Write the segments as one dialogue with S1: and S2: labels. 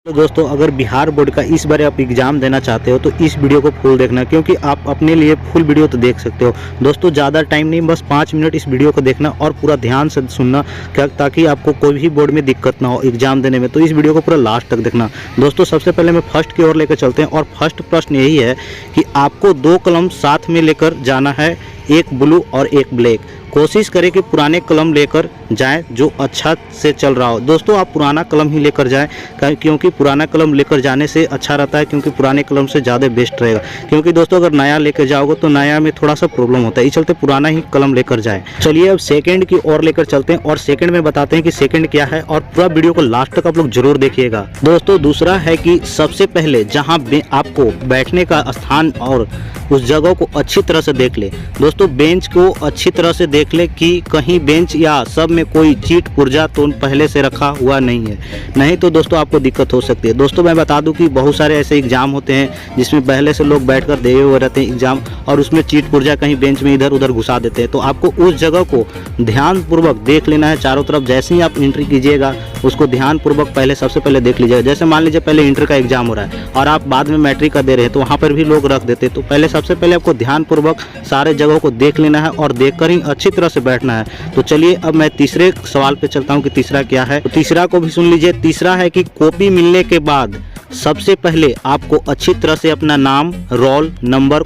S1: तो दोस्तों, अगर बिहार बोर्ड का इस बार आप एग्ज़ाम देना चाहते हो तो इस वीडियो को फुल देखना, क्योंकि आप अपने लिए फुल वीडियो तो देख सकते हो। दोस्तों, ज़्यादा टाइम नहीं, बस 5 मिनट इस वीडियो को देखना और पूरा ध्यान से सुनना, ताकि आपको कोई भी बोर्ड में दिक्कत ना हो एग्ज़ाम देने में। तो इस वीडियो को पूरा लास्ट तक देखना। दोस्तों, सबसे पहले मैं फर्स्ट की ओर लेकर चलते हैं और फर्स्ट प्रश्न यही है कि आपको 2 कलम साथ में लेकर जाना है, एक ब्लू और एक ब्लैक। कोशिश करें कि पुराने कलम लेकर जाएं जो अच्छा से चल रहा हो। दोस्तों, आप पुराना कलम ही लेकर जाएं, क्योंकि पुराना कलम लेकर जाने से अच्छा रहता है, क्योंकि पुराने कलम से ज़्यादा बेस्ट रहेगा। क्योंकि दोस्तों, अगर नया लेकर जाओगे तो नया में थोड़ा सा प्रॉब्लम होता है, इस चलते पुराना ही कलम लेकर जाएं। चलिए अब सेकंड की ओर लेकर चलते हैं और सेकंड में बताते हैं कि सेकंड क्या है, और पूरा वीडियो को लास्ट तक आप लोग जरूर देखिएगा। दोस्तों, दूसरा है कि सबसे पहले जहाँ आपको बैठने का स्थान और उस जगह को अच्छी तरह से देख ले। दोस्तों, बेंच को अच्छी तरह से देख ले कि कहीं बेंच या सब में कोई चीट पुर्जा तो पहले से रखा हुआ नहीं है, नहीं तो दोस्तों आपको दिक्कत हो सकती है। दोस्तों, मैं बता दूं कि बहुत सारे ऐसे एग्जाम होते हैं जिसमें पहले से लोग बैठकर दे हुए रहते हैं एग्जाम, और उसमें चीट पुर्जा कहीं बेंच में इधर उधर घुसा देते हैं। तो आपको उस जगह को ध्यानपूर्वक देख लेना है चारों तरफ। जैसे ही आप एंट्री कीजिएगा उसको ध्यानपूर्वक पहले सबसे पहले देख लीजिएगा। जैसे मान लीजिए पहले इंटर का एग्जाम हो रहा है और आप बाद में मैट्रिक का दे रहे हैं, तो वहाँ पर भी लोग रख देते हैं। तो पहले सबसे पहले आपको ध्यानपूर्वक सारे जगहों को देख लेना है और देखकर ही अच्छी तरह से बैठना है। तो चलिए अब मैं तीसरे सवाल पे चलता हूँ कि तीसरा क्या है। तो तीसरा को भी सुन लीजिए। तीसरा है कि कॉपी मिलने के बाद सबसे पहले आपको अच्छी तरह से अपना नाम, रोल नंबर,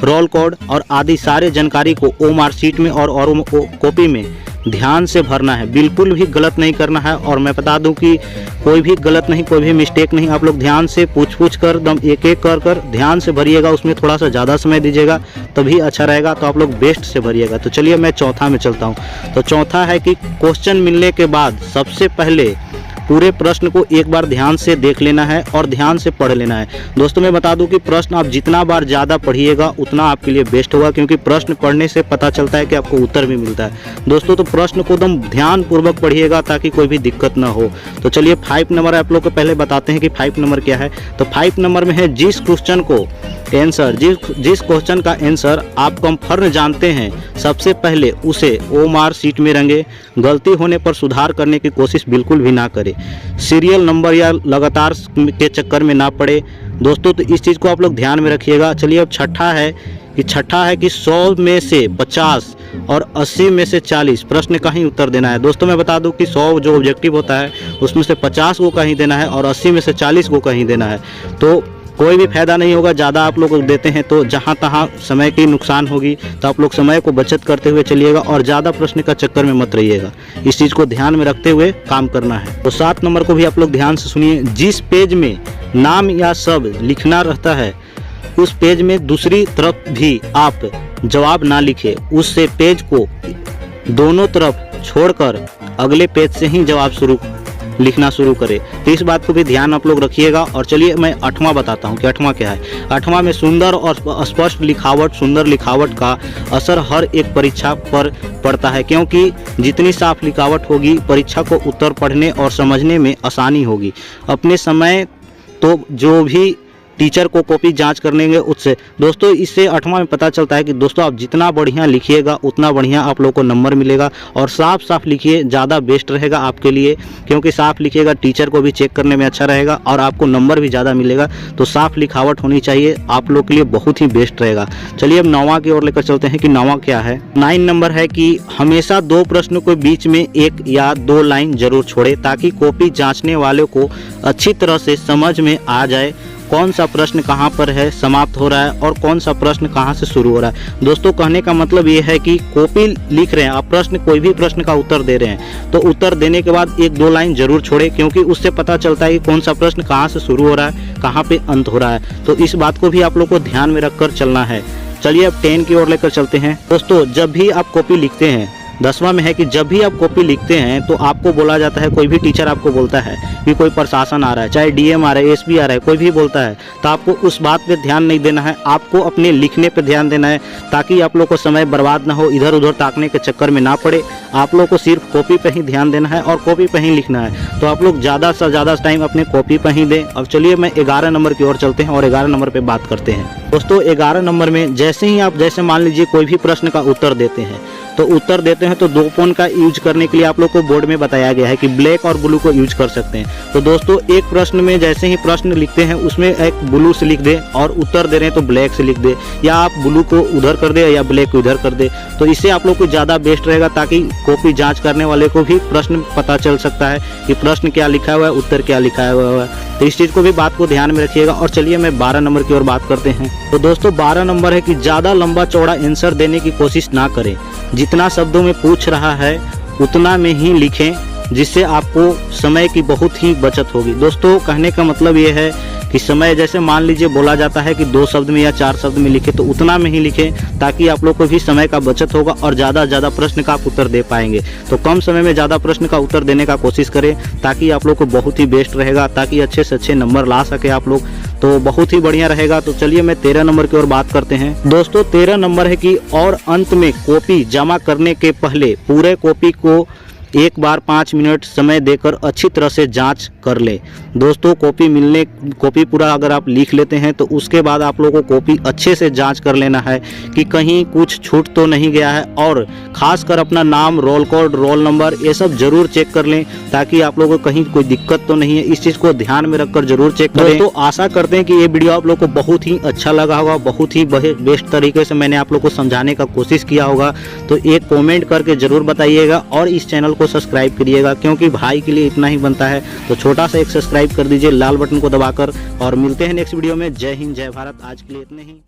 S1: रोल कोड और आदि सारे जानकारी को ओ मार्कशीट में और कॉपी में ध्यान से भरना है। बिल्कुल भी गलत नहीं करना है। और मैं बता दूं कि कोई भी गलत नहीं, कोई भी मिस्टेक नहीं। आप लोग ध्यान से पूछ कर एकदम एक एक कर ध्यान से भरिएगा। उसमें थोड़ा सा ज़्यादा समय दीजिएगा तभी अच्छा रहेगा। तो आप लोग बेस्ट से भरिएगा। तो चलिए मैं चौथा में चलता हूँ। तो चौथा है कि क्वेश्चन मिलने के बाद सबसे पहले पूरे प्रश्न को एक बार ध्यान से देख लेना है और ध्यान से पढ़ लेना है। दोस्तों, मैं बता दूं कि प्रश्न आप जितना बार ज़्यादा पढ़िएगा उतना आपके लिए बेस्ट होगा, क्योंकि प्रश्न पढ़ने से पता चलता है कि आपको उत्तर भी मिलता है। दोस्तों, तो प्रश्न को एकदम ध्यानपूर्वक पढ़िएगा ताकि कोई भी दिक्कत ना हो। तो चलिए 5 नंबर आप लोग को पहले बताते हैं कि 5 नंबर क्या है। तो 5 नंबर में है जिस क्वेश्चन का आंसर आप कंफर्म जानते हैं, सबसे पहले उसे ओ मार्कशीट में रंगे। गलती होने पर सुधार करने की कोशिश बिल्कुल भी ना करें। सीरियल नंबर या लगातार के चक्कर में ना पड़े। दोस्तों, तो इस चीज़ को आप लोग ध्यान में रखिएगा। चलिए अब छठा है कि 100 में से 50 और 80 में से 40 प्रश्न का ही उत्तर देना है। दोस्तों, मैं बता दूं कि 100 जो ऑब्जेक्टिव होता है उसमें से 50 को कहीं देना है और 80 में से 40 को कहीं देना है। तो कोई भी फायदा नहीं होगा ज़्यादा आप लोग देते हैं तो जहाँ तहाँ समय की नुकसान होगी। तो आप लोग समय को बचत करते हुए चलिएगा और ज़्यादा प्रश्न का चक्कर में मत रहिएगा। इस चीज़ को ध्यान में रखते हुए काम करना है। तो 7 नंबर को भी आप लोग ध्यान से सुनिए। जिस पेज में नाम या शब्द लिखना रहता है उस पेज में दूसरी तरफ भी आप जवाब ना लिखे, उससे पेज को दोनों तरफ छोड़कर अगले पेज से ही जवाब लिखना शुरू करें। तो इस बात को भी ध्यान आप लोग रखिएगा। और चलिए मैं 8वां बताता हूँ कि 8वां क्या है। 8वां में सुंदर और स्पष्ट लिखावट, सुंदर लिखावट का असर हर एक परीक्षा पर पड़ता है, क्योंकि जितनी साफ लिखावट होगी परीक्षा को उत्तर पढ़ने और समझने में आसानी होगी। अपने समय तो जो भी टीचर को कॉपी जांच करने उससे। दोस्तों, इससे 8वां में पता चलता है कि दोस्तों आप जितना बढ़िया लिखिएगा उतना बढ़िया आप लोग को नंबर मिलेगा। और साफ लिखिए, ज़्यादा बेस्ट रहेगा आपके लिए, क्योंकि साफ लिखिएगा टीचर को भी चेक करने में अच्छा रहेगा और आपको नंबर भी ज़्यादा मिलेगा। तो साफ लिखावट होनी चाहिए, आप लोग के लिए बहुत ही बेस्ट रहेगा। चलिए अब 9वां की ओर लेकर चलते हैं कि 9वां क्या है। 9 नंबर है कि हमेशा 2 प्रश्नों के बीच में 1 या 2 लाइन जरूर छोड़े, ताकि कॉपी जाँचने वाले को अच्छी तरह से समझ में आ जाए कौन सा प्रश्न कहाँ पर है समाप्त हो रहा है और कौन सा प्रश्न कहाँ से शुरू हो रहा है। दोस्तों, कहने का मतलब ये है कि कॉपी लिख रहे हैं आप, कोई भी प्रश्न का उत्तर दे रहे हैं तो उत्तर देने के बाद 1-2 लाइन जरूर छोड़े, क्योंकि उससे पता चलता है कि कौन सा प्रश्न कहाँ से शुरू हो रहा है, कहाँ पे अंत हो रहा है। तो इस बात को भी आप लोग को ध्यान में रखकर चलना है। चलिए अब 10 की ओर लेकर चलते हैं। दोस्तों, जब भी आप कॉपी लिखते हैं, 10वां में है कि जब भी आप कॉपी लिखते हैं तो आपको बोला जाता है, कोई भी टीचर आपको बोलता है कि कोई प्रशासन आ रहा है, चाहे डीएम आ रहा है, एसपी आ रहा है, कोई भी बोलता है, तो आपको उस बात पे ध्यान नहीं देना है। आपको अपने लिखने पे ध्यान देना है, ताकि आप लोग को समय बर्बाद ना हो, इधर उधर ताकने के चक्कर में ना पड़े। आप लोग को सिर्फ कॉपी पे ही ध्यान देना है और कॉपी पे ही लिखना है। तो आप लोग ज़्यादा से ज़्यादा टाइम अपने कॉपी पर ही दें। अब चलिए मैं 11 नंबर की ओर चलते हैं और 11 नंबर पर बात करते हैं। दोस्तों, 11 नंबर में जैसे ही आप मान लीजिए कोई भी प्रश्न का उत्तर देते हैं तो उत्तर देते हैं तो 2 पेन का यूज करने के लिए आप लोग को बोर्ड में बताया गया है कि ब्लैक और ब्लू को यूज कर सकते हैं। तो दोस्तों एक प्रश्न में जैसे ही प्रश्न लिखते हैं उसमें एक ब्लू से लिख दे और उत्तर दे रहे हैं तो ब्लैक से लिख दे, या आप ब्लू को उधर कर दे या ब्लैक को इधर कर दे। तो इससे आप लोग को ज़्यादा बेस्ट रहेगा, ताकि कॉपी जाँच करने वाले को भी प्रश्न पता चल सकता है कि प्रश्न क्या लिखा हुआ है, उत्तर क्या लिखा हुआ है। तो इस चीज़ को भी बात को ध्यान में रखिएगा। और चलिए मैं 12 नंबर की ओर बात करते हैं। तो दोस्तों 12 नंबर है कि ज़्यादा लंबा चौड़ा आंसर देने की कोशिश ना करें। जितना शब्दों में पूछ रहा है उतना में ही लिखें, जिससे आपको समय की बहुत ही बचत होगी। दोस्तों कहने का मतलब ये है कि समय जैसे मान लीजिए बोला जाता है कि 2 शब्द में या 4 शब्द में लिखे, तो उतना में ही लिखें, ताकि आप लोग को भी समय का बचत होगा और ज़्यादा प्रश्न का आप उत्तर दे पाएंगे। तो कम समय में ज़्यादा प्रश्न का उत्तर देने का कोशिश करें, ताकि आप लोग को बहुत ही बेस्ट रहेगा, ताकि अच्छे से अच्छे नंबर ला सके आप लोग, तो बहुत ही बढ़िया रहेगा। तो चलिए मैं 13 नंबर की ओर बात करते हैं। दोस्तों 13 नंबर है कि और अंत में कॉपी जमा करने के पहले पूरे कॉपी को एक बार 5 मिनट समय देकर अच्छी तरह से जांच कर ले। दोस्तों कॉपी पूरा अगर आप लिख लेते हैं तो उसके बाद आप लोगों को कॉपी अच्छे से जांच कर लेना है कि कहीं कुछ छूट तो नहीं गया है, और खासकर अपना नाम, रोल कोड, रोल नंबर ये सब जरूर चेक कर लें, ताकि आप लोगों को कहीं कोई दिक्कत तो नहीं है। इस चीज़ को ध्यान में रखकर जरूर चेक करें। तो आशा करते हैं कि ये वीडियो आप लोग को बहुत ही अच्छा लगा होगा, बहुत ही बेस्ट तरीके से मैंने आप लोग को समझाने का कोशिश किया होगा। तो एक कॉमेंट करके जरूर बताइएगा और इस चैनल को सब्सक्राइब करिएगा, क्योंकि भाई के लिए इतना ही बनता है। तो छोटा सा एक सब्सक्राइब कर दीजिए लाल बटन को दबाकर, और मिलते हैं नेक्स्ट वीडियो में। जय हिंद, जय भारत। आज के लिए इतने ही।